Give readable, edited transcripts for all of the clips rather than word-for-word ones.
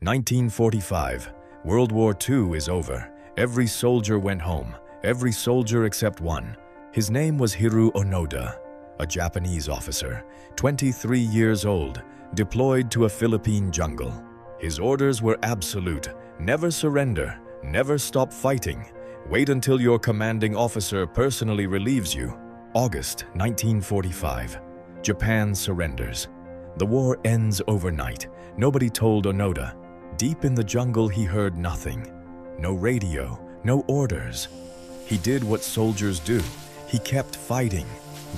1945. World War II is over. Every soldier went home. Every soldier except one. His name was Hiroo Onoda, a Japanese officer, 23 years old, deployed to a Philippine jungle. His orders were absolute. Never surrender. Never stop fighting. Wait until your commanding officer personally relieves you. August 1945. Japan surrenders. The war ends overnight. Nobody told Onoda. Deep in the jungle, he heard nothing. No radio, no orders. He did what soldiers do. He kept fighting.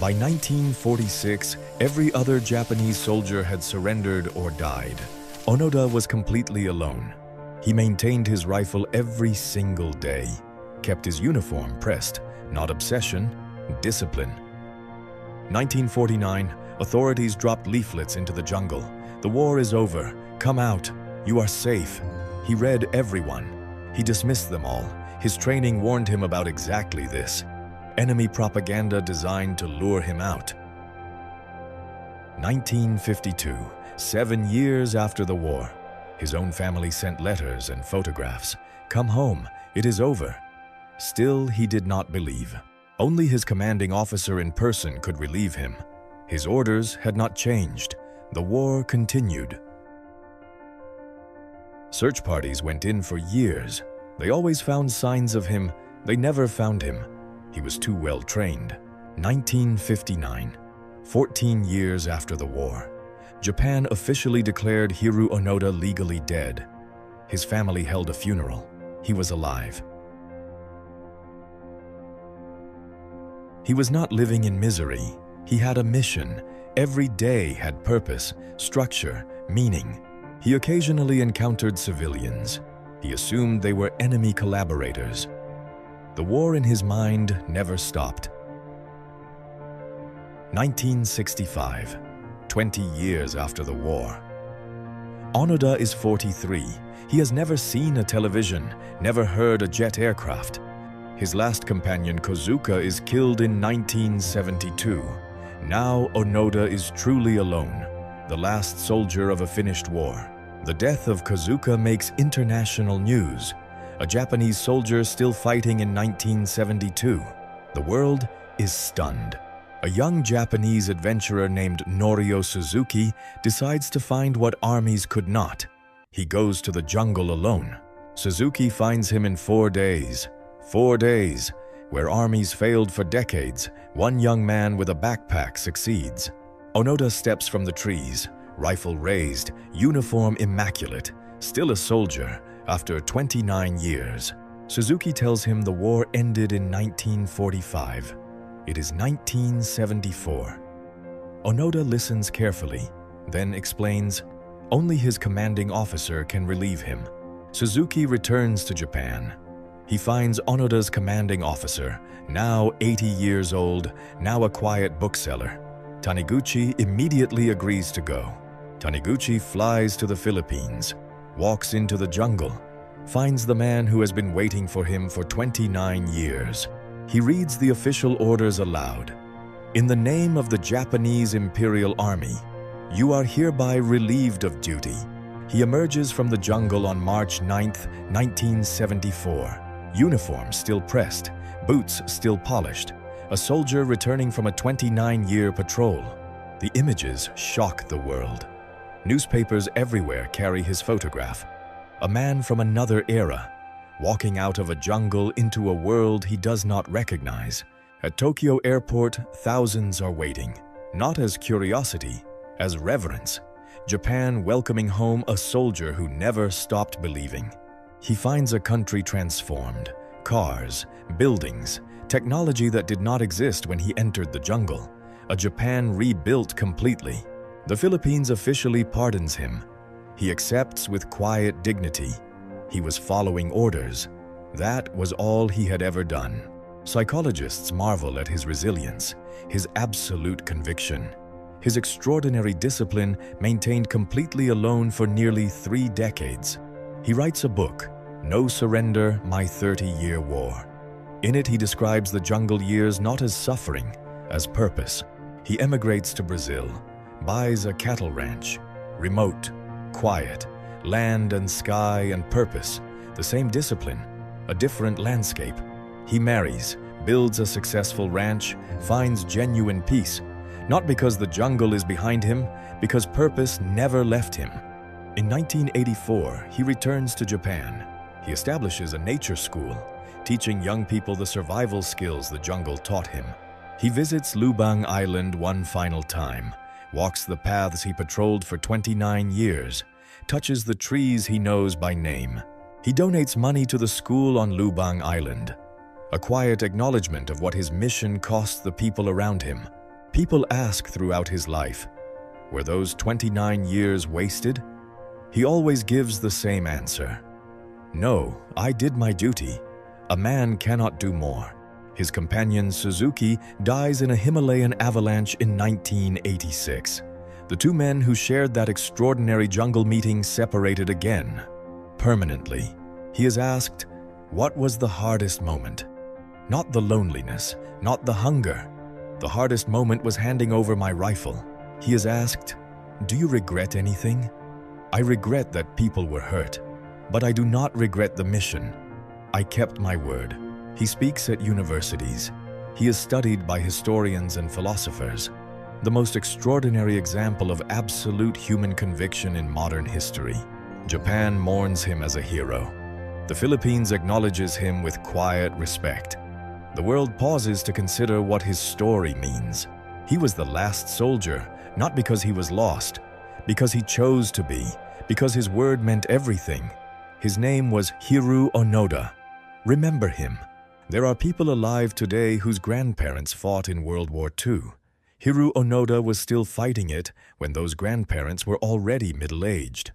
By 1946, every other Japanese soldier had surrendered or died. Onoda was completely alone. He maintained his rifle every single day, kept his uniform pressed, not obsession, discipline. 1949, authorities dropped leaflets into the jungle. The war is over. Come out. You are safe. He read everyone. He dismissed them all. His training warned him about exactly this. Enemy propaganda designed to lure him out. 1952, 7 years after the war. His own family sent letters and photographs. Come home, it is over. Still, he did not believe. Only his commanding officer in person could relieve him. His orders had not changed. The war continued. Search parties went in for years. They always found signs of him. They never found him. He was too well trained. 1959, 14 years after the war. Japan officially declared Hiroo Onoda legally dead. His family held a funeral. He was alive. He was not living in misery. He had a mission. Every day had purpose, structure, meaning. He occasionally encountered civilians. He assumed they were enemy collaborators. The war in his mind never stopped. 1965, 20 years after the war. Onoda is 43. He has never seen a television, never heard a jet aircraft. His last companion, Kozuka, is killed in 1972. Now Onoda is truly alone, the last soldier of a finished war. The death of Kozuka makes international news. A Japanese soldier still fighting in 1972. The world is stunned. A young Japanese adventurer named Norio Suzuki decides to find what armies could not. He goes to the jungle alone. Suzuki finds him in 4 days. 4 days, where armies failed for decades. One young man with a backpack succeeds. Onoda steps from the trees, rifle raised, uniform immaculate, still a soldier after 29 years. Suzuki tells him the war ended in 1945. It is 1974. Onoda listens carefully, then explains, only his commanding officer can relieve him. Suzuki returns to Japan. He finds Onoda's commanding officer, now 80 years old, now a quiet bookseller. Taniguchi immediately agrees to go. Taniguchi flies to the Philippines, walks into the jungle, finds the man who has been waiting for him for 29 years. He reads the official orders aloud. In the name of the Japanese Imperial Army, you are hereby relieved of duty. He emerges from the jungle on March 9, 1974. Uniform still pressed, boots still polished. A soldier returning from a 29-year patrol. The images shock the world. Newspapers everywhere carry his photograph. A man from another era, walking out of a jungle into a world he does not recognize. At Tokyo Airport, thousands are waiting, not as curiosity, as reverence. Japan welcoming home a soldier who never stopped believing. He finds a country transformed, cars, buildings, technology that did not exist when he entered the jungle. A Japan rebuilt completely. The Philippines officially pardons him. He accepts with quiet dignity. He was following orders. That was all he had ever done. Psychologists marvel at his resilience, his absolute conviction, his extraordinary discipline maintained completely alone for nearly 3 decades. He writes a book, No Surrender, My 30-Year War. In it, he describes the jungle years not as suffering, as purpose. He emigrates to Brazil, buys a cattle ranch, remote, quiet, Land and sky and purpose, the same discipline, a different landscape. He marries, builds a successful ranch, finds genuine peace, not because the jungle is behind him, because purpose never left him. In 1984, he returns to Japan. He establishes a nature school, teaching young people the survival skills the jungle taught him. He visits Lubang Island one final time, walks the paths he patrolled for 29 years, touches the trees he knows by name. He donates money to the school on Lubang Island, a quiet acknowledgement of what his mission cost the people around him. People ask throughout his life, were those 29 years wasted? He always gives the same answer. No, I did my duty. A man cannot do more. His companion Suzuki dies in a Himalayan avalanche in 1986. The two men who shared that extraordinary jungle meeting separated again, permanently. He is asked, what was the hardest moment? Not the loneliness, not the hunger. The hardest moment was handing over my rifle. He is asked, do you regret anything? I regret that people were hurt, but I do not regret the mission. I kept my word. He speaks at universities. He is studied by historians and philosophers, the most extraordinary example of absolute human conviction in modern history. Japan mourns him as a hero. The Philippines acknowledges him with quiet respect. The world pauses to consider what his story means. He was the last soldier, not because he was lost, because he chose to be, because his word meant everything. His name was Hiroo Onoda. Remember him. There are people alive today whose grandparents fought in World War II. Hiroo Onoda was still fighting it when those grandparents were already middle-aged.